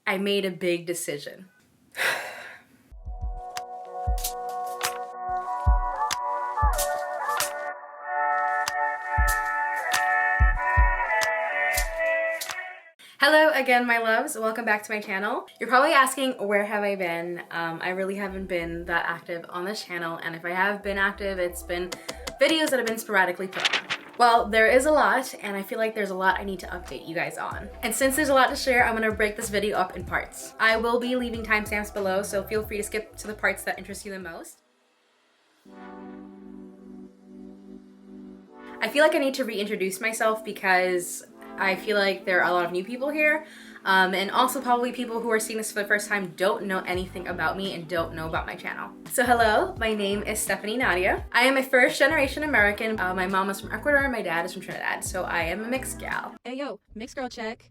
I made a big decision. Hello again, my loves. Welcome back to my channel. You're probably asking, where have I been? I really haven't been that active on this channel, and if I have been active, it's been videos that have been sporadically put on. Well, there is a lot, and I feel like there's a lot I need to update you guys on. And since there's a lot to share, I'm gonna break this video up in parts. I will be leaving timestamps below, so feel free to skip to the parts that interest you the most. I feel like I need to reintroduce myself because I feel like there are a lot of new people here, and also probably people who are seeing this for the first time don't know anything about me and don't know about my channel. So hello, my name is Stephanie Nadia. I am a first generation American. My mom is from Ecuador and my dad is from Trinidad, so I am a mixed gal. Hey yo, mixed girl check.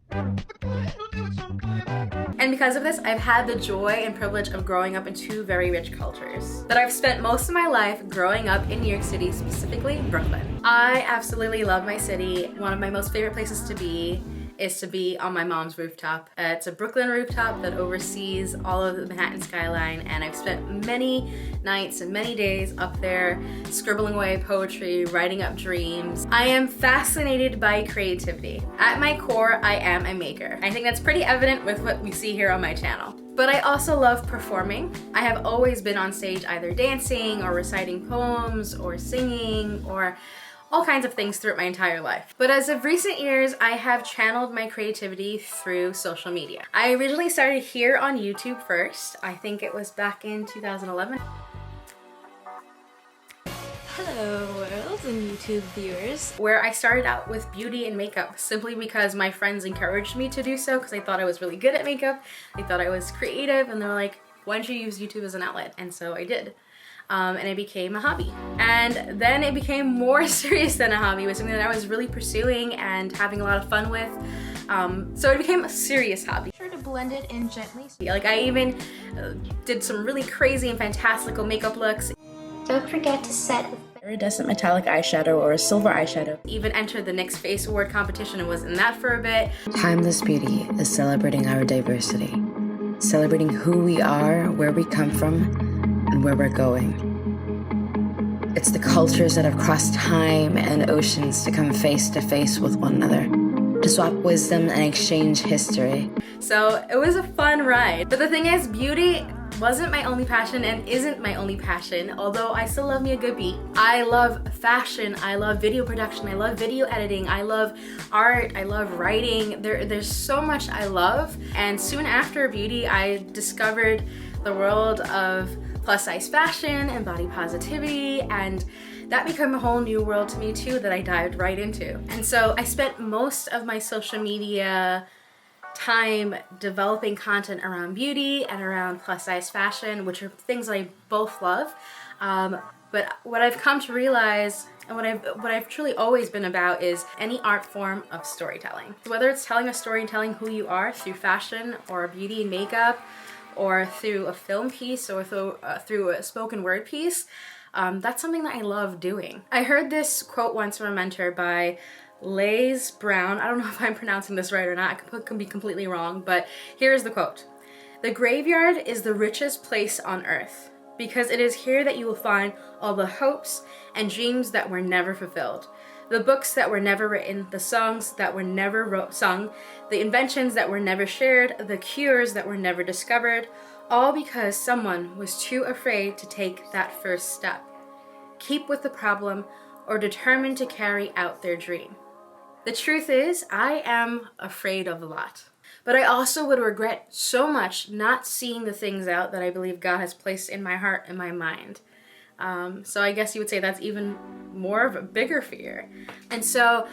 And because of this, I've had the joy and privilege of growing up in two very rich cultures. But I've spent most of my life growing up in New York City, specifically Brooklyn. I absolutely love my city. One of my most favorite places to be is to be on my mom's rooftop. It's a Brooklyn rooftop that oversees all of the Manhattan skyline, and I've spent many nights and many days up there scribbling away poetry, writing up dreams. I am fascinated by creativity. At my core, I am a maker. I think that's pretty evident with what we see here on my channel. But I also love performing. I have always been on stage either dancing or reciting poems or singing or all kinds of things throughout my entire life. But as of recent years, I have channeled my creativity through social media. I originally started here on YouTube first. I think it was back in 2011. Hello world and YouTube viewers. Where I started out with beauty and makeup simply because my friends encouraged me to do so because they thought I was really good at makeup. They thought I was creative and they were like, why don't you use YouTube as an outlet? And so I did. And it became a hobby. And then it became more serious than a hobby. It was something that I was really pursuing and having a lot of fun with. So it became a serious hobby. Be sure to blend it in gently. Like I even did some really crazy and fantastical makeup looks. Don't forget to set with iridescent metallic eyeshadow or a silver eyeshadow. Even entered the NYX Face Award competition and was in that for a bit. Timeless beauty is celebrating our diversity, celebrating who we are, where we come from, and where we're going. It's the cultures that have crossed time and oceans to come face to face with one another, to swap wisdom and exchange history. So it was a fun ride. But the thing is, beauty wasn't my only passion and isn't my only passion, although I still love me a good beat. I love fashion, I love video production, I love video editing, I love art, I love writing. There's so much I love. And soon after beauty, I discovered the world of plus size fashion and body positivity, and that became a whole new world to me too that I dived right into. And so I spent most of my social media time developing content around beauty and around plus size fashion, which are things I both love. But what I've come to realize and what I've truly always been about is any art form of storytelling. Whether it's telling a story and telling who you are through fashion or beauty and makeup, or through a film piece, or through a spoken word piece, that's something that I love doing. I heard this quote once from a mentor by Lays Brown. I don't know if I'm pronouncing this right or not. I could be completely wrong, but here's the quote. "The graveyard is the richest place on earth, because it is here that you will find all the hopes and dreams that were never fulfilled. The books that were never written, the songs that were never sung, the inventions that were never shared, the cures that were never discovered, all because someone was too afraid to take that first step, keep with the problem, or determined to carry out their dream." The truth is, I am afraid of a lot. But I also would regret so much not seeing the things out that I believe God has placed in my heart and my mind. So I guess you would say that's even more of a bigger fear. And so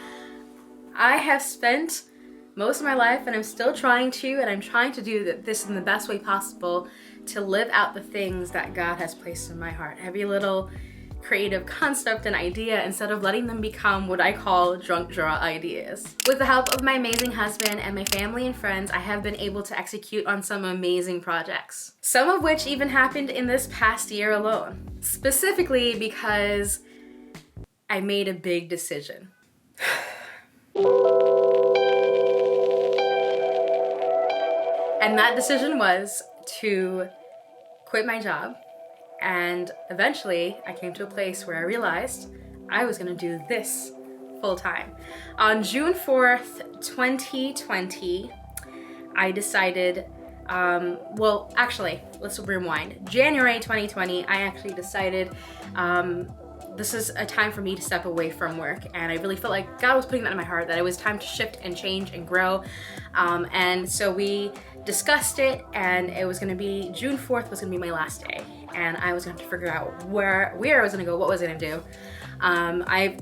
I have spent most of my life, and I'm still trying to, and I'm trying to do this in the best way possible to live out the things that God has placed in my heart. Every little creative concept and idea, instead of letting them become what I call drunk draw ideas. With the help of my amazing husband and my family and friends, I have been able to execute on some amazing projects. Some of which even happened in this past year alone. Specifically because I made a big decision. And that decision was to quit my job. And eventually I came to a place where I realized I was gonna do this full time. On June 4th, 2020, I decided, well, actually, let's rewind. January 2020, I actually decided this is a time for me to step away from work, and I really felt like God was putting that in my heart, that it was time to shift and change and grow. And so we discussed it, and it was gonna be June 4th was gonna be my last day, and I was gonna have to figure out where I was gonna go, what was I gonna do. I've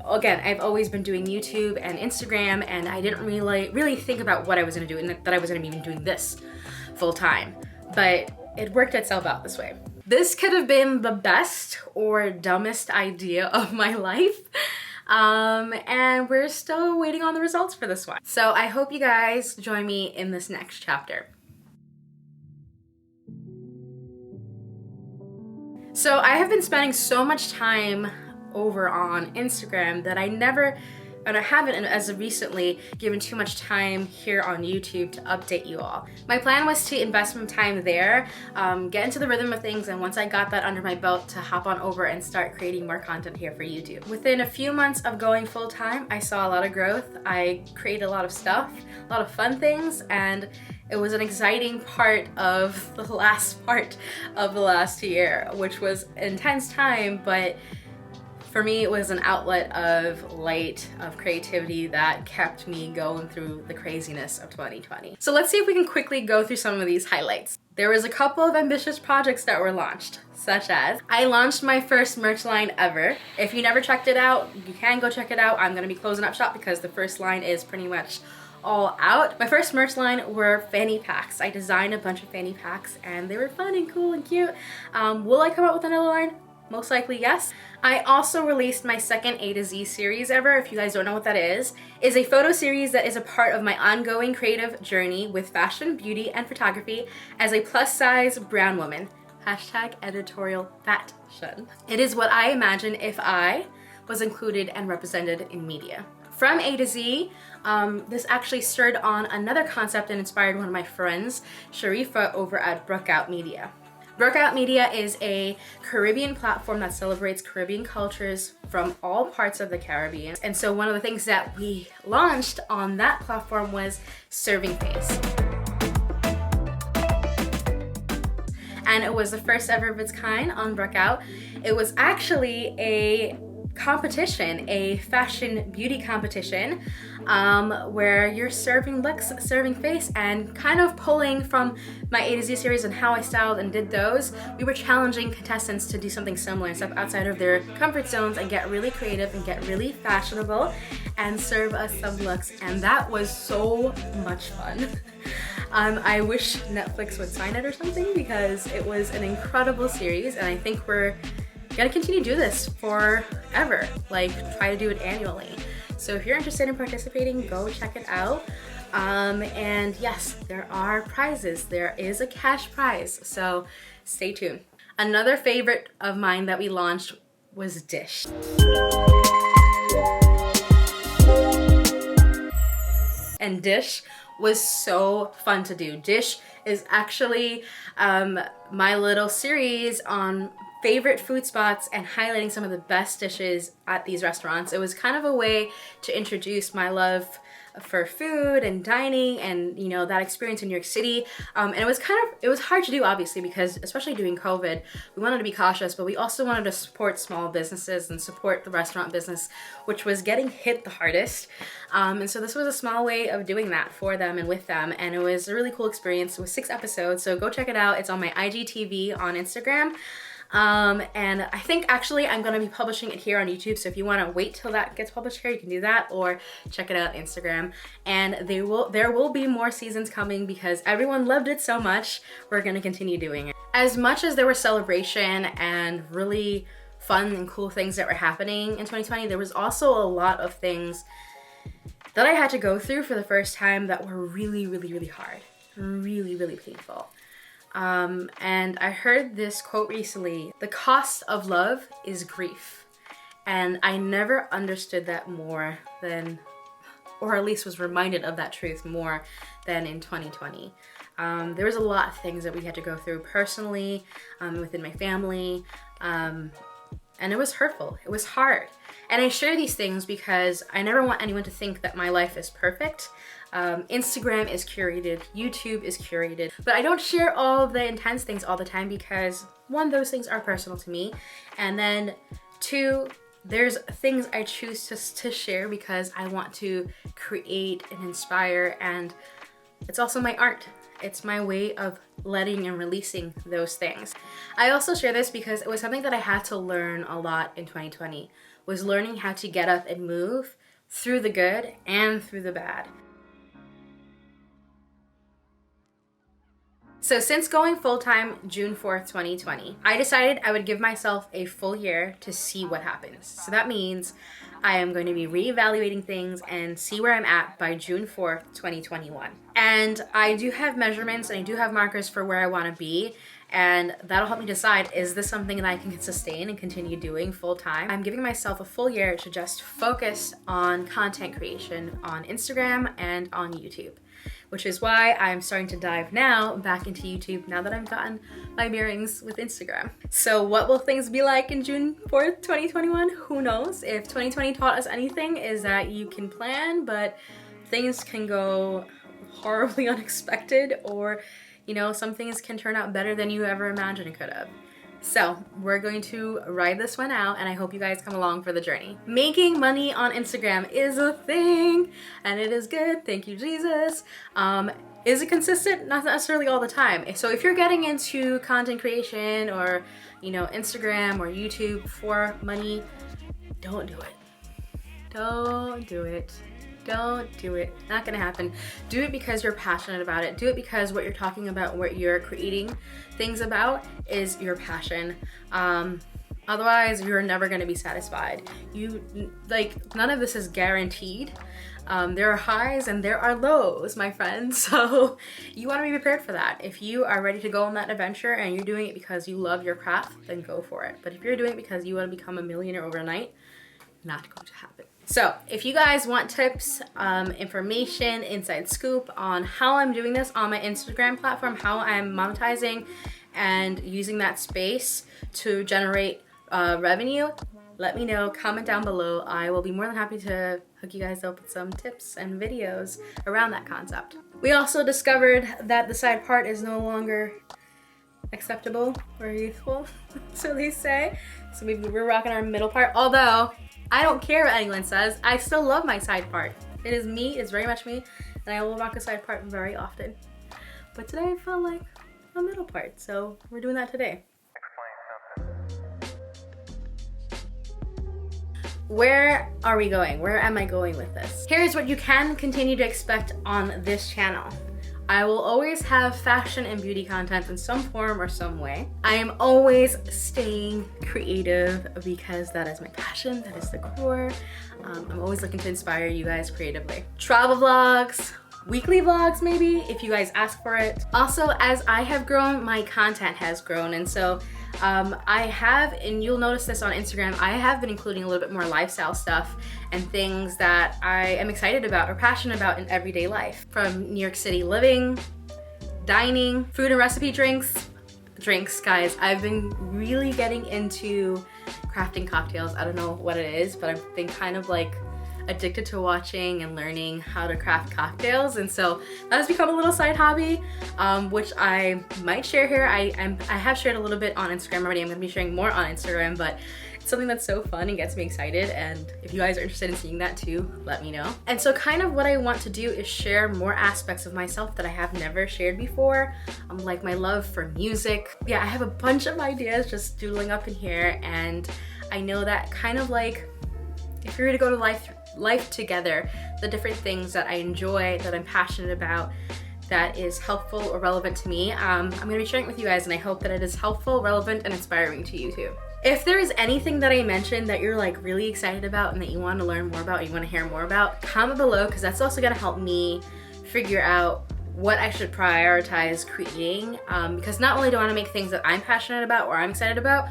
always been doing YouTube and Instagram, and I didn't really think about what I was gonna do, and that I was gonna be even doing this full time. But it worked itself out this way. This could have been the best or dumbest idea of my life. And we're still waiting on the results for this one. So I hope you guys join me in this next chapter. So I have been spending so much time over on Instagram that I haven't as of recently given too much time here on YouTube to update you all. My plan was to invest some time there, get into the rhythm of things, and once I got that under my belt, to hop on over and start creating more content here for YouTube. Within a few months of going full time, I saw a lot of growth. I created a lot of stuff, a lot of fun things, and it was an exciting part of the last year, which was intense time, but for me, it was an outlet of light, of creativity that kept me going through the craziness of 2020. So let's see if we can quickly go through some of these highlights. There was a couple of ambitious projects that were launched, such as I launched my first merch line ever. If you never checked it out, you can go check it out. I'm gonna be closing up shop because the first line is pretty much all out. My first merch line were fanny packs. I designed a bunch of fanny packs and they were fun and cool and cute. Will I come out with another line? Most likely, yes. I also released my second A to Z series ever. If you guys don't know what that is a photo series that is a part of my ongoing creative journey with fashion, beauty, and photography as a plus-size brown woman. #EditorialFatshion. It is what I imagine if I was included and represented in media. From A to Z, this actually stirred on another concept and inspired one of my friends, Sharifa, over at Brookout Media. Brookout Media is a Caribbean platform that celebrates Caribbean cultures from all parts of the Caribbean. And so one of the things that we launched on that platform was Serving Face. And it was the first ever of its kind on Brookout. It was actually a competition, a fashion beauty competition, where you're serving looks, serving face, and kind of pulling from my A to Z series and how I styled and did those. We were challenging contestants to do something similar, step outside of their comfort zones and get really creative and get really fashionable and serve us some looks, and that was so much fun. I wish Netflix would sign it or something because it was an incredible series, and I think we're gonna continue to do this forever, like try to do it annually. So if you're interested in participating, go check it out. And yes, there are prizes. There is a cash prize, so stay tuned. Another favorite of mine that we launched was Dish. And Dish was so fun to do. Dish is actually my little series on favorite food spots and highlighting some of the best dishes at these restaurants. It was kind of a way to introduce my love for food and dining and, you know, that experience in New York City. And it was hard to do, obviously, because especially during COVID, we wanted to be cautious, but we also wanted to support small businesses and support the restaurant business, which was getting hit the hardest. And so this was a small way of doing that for them and with them. And it was a really cool experience. It was 6 episodes, so go check it out. It's on my IGTV on Instagram. And I think actually I'm gonna be publishing it here on YouTube, so if you wanna wait till that gets published here, you can do that, or check it out on Instagram. And there will be more seasons coming because everyone loved it so much. We're gonna continue doing it. As much as there was celebration and really fun and cool things that were happening in 2020, there was also a lot of things that I had to go through for the first time that were really, really, really hard, really, really painful. And I heard this quote recently: the cost of love is grief. And I never understood that more than, or at least was reminded of that truth more than in 2020. There was a lot of things that we had to go through personally, within my family, and it was hurtful. It was hard. And I share these things because I never want anyone to think that my life is perfect. Instagram is curated, YouTube is curated, but I don't share all the intense things all the time because one, those things are personal to me, and then two, there's things I choose to share because I want to create and inspire, and it's also my art. It's my way of letting and releasing those things. I also share this because it was something that I had to learn a lot in 2020, was learning how to get up and move through the good and through the bad. So since going full-time June 4th, 2020, I decided I would give myself a full year to see what happens. So that means I am going to be reevaluating things and see where I'm at by June 4th, 2021. And I do have measurements and I do have markers for where I want to be, and that'll help me decide, is this something that I can sustain and continue doing full-time? I'm giving myself a full year to just focus on content creation on Instagram and on YouTube, which is why I'm starting to dive now back into YouTube now that I've gotten my bearings with Instagram. So what will things be like in June 4th, 2021? Who knows? If 2020 taught us anything, is that you can plan, but things can go horribly unexpected, or you know, some things can turn out better than you ever imagined it could have. So we're going to ride this one out, and I hope you guys come along for the journey. Making money on Instagram is a thing, and it is good, thank you Jesus. Is it consistent? Not necessarily all the time. So if you're getting into content creation or, you know, Instagram or YouTube for money, don't do it. Don't do it. Don't do it. Not gonna happen. Do it because you're passionate about it. Do it because what you're talking about, what you're creating things about is your passion. Otherwise, you're never gonna be satisfied. None of this is guaranteed. There are highs and there are lows, my friends. So you wanna be prepared for that. If you are ready to go on that adventure and you're doing it because you love your craft, then go for it. But if you're doing it because you wanna become a millionaire overnight, not going to happen. So if you guys want tips, information, inside scoop on how I'm doing this on my Instagram platform, how I'm monetizing and using that space to generate revenue, let me know, comment down below. I will be more than happy to hook you guys up with some tips and videos around that concept. We also discovered that the side part is no longer acceptable or youthful, so they say. So we're rocking our middle part, although I don't care what anyone says. I still love my side part. It is me, it's very much me, and I will rock a side part very often. But today I felt like a middle part, so we're doing that today. Where are we going? Where am I going with this? Here's what you can continue to expect on this channel. I will always have fashion and beauty content in some form or some way. I am always staying creative because that is my passion, that is the core. I'm always looking to inspire you guys creatively. Travel vlogs, weekly vlogs maybe, if you guys ask for it. Also, as I have grown, my content has grown, and so I have, and you'll notice this on Instagram, I have been including a little bit more lifestyle stuff and things that I am excited about or passionate about in everyday life. From New York City living, dining, food and recipe drinks, guys. I've been really getting into crafting cocktails. I don't know what it is, but I've been kind of like addicted to watching and learning how to craft cocktails, and so that has become a little side hobby, which I might share here. I have shared a little bit on Instagram already. I'm gonna be sharing more on Instagram, but it's something that's so fun and gets me excited, and if you guys are interested in seeing that too, let me know. And so kind of what I want to do is share more aspects of myself that I have never shared before, like my love for music. Yeah, I have a bunch of ideas just doodling up in here, and I know that kind of like, if you're gonna go to life together, the different things that I enjoy, that I'm passionate about, that is helpful or relevant to me, I'm gonna be sharing it with you guys, and I hope that it is helpful, relevant, and inspiring to you too. If there is anything that I mentioned that you're like really excited about and that you want to learn more about, you want to hear more about, comment below, because that's also gonna help me figure out what I should prioritize creating, because not only do I want to make things that I'm passionate about or I'm excited about,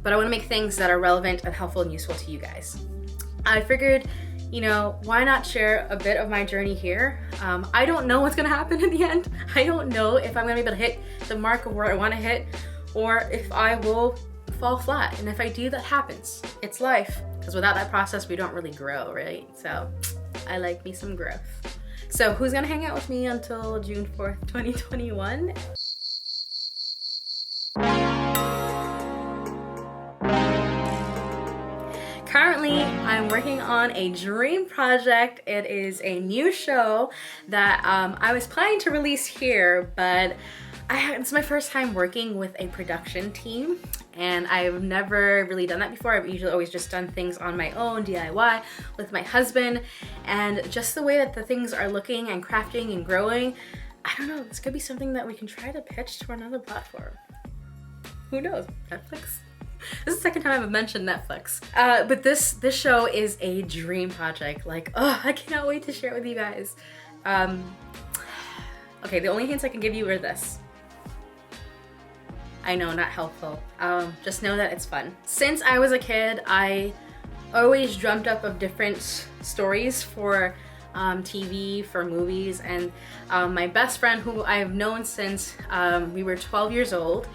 but I want to make things that are relevant and helpful and useful to you guys. I figured you know, why not share a bit of my journey here? I don't know what's gonna happen in the end. I don't know if I'm gonna be able to hit the mark of where I wanna hit, or if I will fall flat. And if I do, that happens. It's life. Because without that process, we don't really grow, right? So I like me some growth. So who's gonna hang out with me until June 4th, 2021? Currently, I'm working on a dream project. It is a new show that I was planning to release here, but it's my first time working with a production team, and I've never really done that before. I've usually always just done things on my own, DIY, with my husband, and just the way that the things are looking and crafting and growing, I don't know, this could be something that we can try to pitch to another platform. Who knows? Netflix? This is the second time I've mentioned Netflix. But this show is a dream project. Like, oh, I cannot wait to share it with you guys. Okay, the only hints I can give you are this. I know, not helpful. Just know that it's fun. Since I was a kid, I always dreamt up of different stories for TV, for movies, and my best friend, who I've known since we were 12 years old,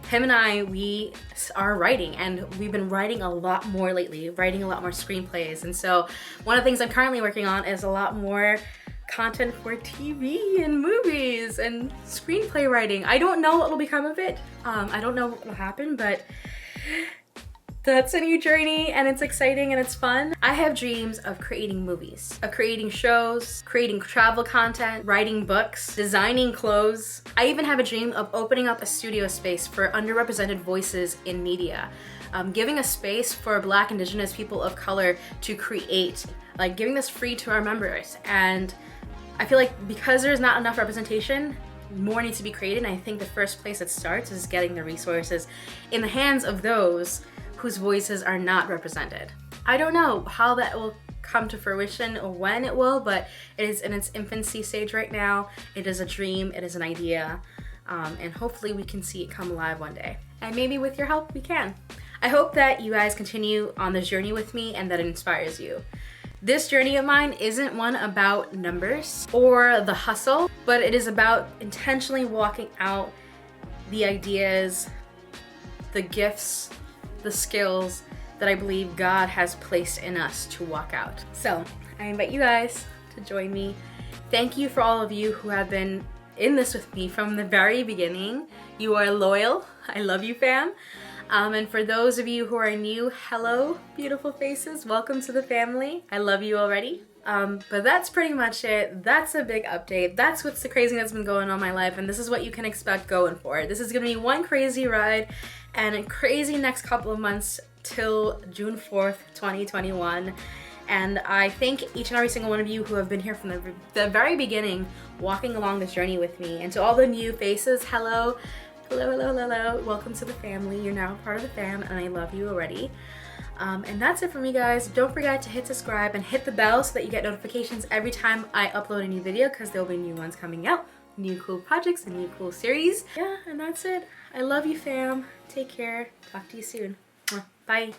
him and I, we are writing, and we've been writing a lot more lately, writing a lot more screenplays. And so one of the things I'm currently working on is a lot more content for TV and movies and screenplay writing. I don't know what will become of it. I don't know what will happen, but that's a new journey, and it's exciting and it's fun. I have dreams of creating movies, of creating shows, creating travel content, writing books, designing clothes. I even have a dream of opening up a studio space for underrepresented voices in media. Giving a space for Black, Indigenous, people of color to create, like giving this free to our members. And I feel like because there's not enough representation, more needs to be created. And I think the first place it starts is getting the resources in the hands of those whose voices are not represented. I don't know how that will come to fruition or when it will, but it is in its infancy stage right now. It is a dream, it is an idea, and hopefully we can see it come alive one day. And maybe with your help, we can. I hope that you guys continue on this journey with me and that it inspires you. This journey of mine isn't one about numbers or the hustle, but it is about intentionally walking out the ideas, the gifts, the skills that I believe God has placed in us to walk out. So I invite you guys to join me. Thank you for all of you who have been in this with me from the very beginning. You are loyal. I love you, fam. And for those of you who are new, hello, beautiful faces. Welcome to the family. I love you already. But that's pretty much it. That's a big update. That's what's the crazy that's been going on in my life, and this is what you can expect going forward. This is gonna be one crazy ride and a crazy next couple of months till June 4th, 2021. And I thank each and every single one of you who have been here from the very beginning, walking along this journey with me. And to all the new faces, hello. Hello, hello, hello. Welcome to the family. You're now part of the fam, and I love you already. And that's it for me, guys. Don't forget to hit subscribe and hit the bell so that you get notifications every time I upload a new video, because there'll be new ones coming out, new cool projects and new cool series. Yeah, and that's it. I love you, fam. Take care. Talk to you soon. Bye.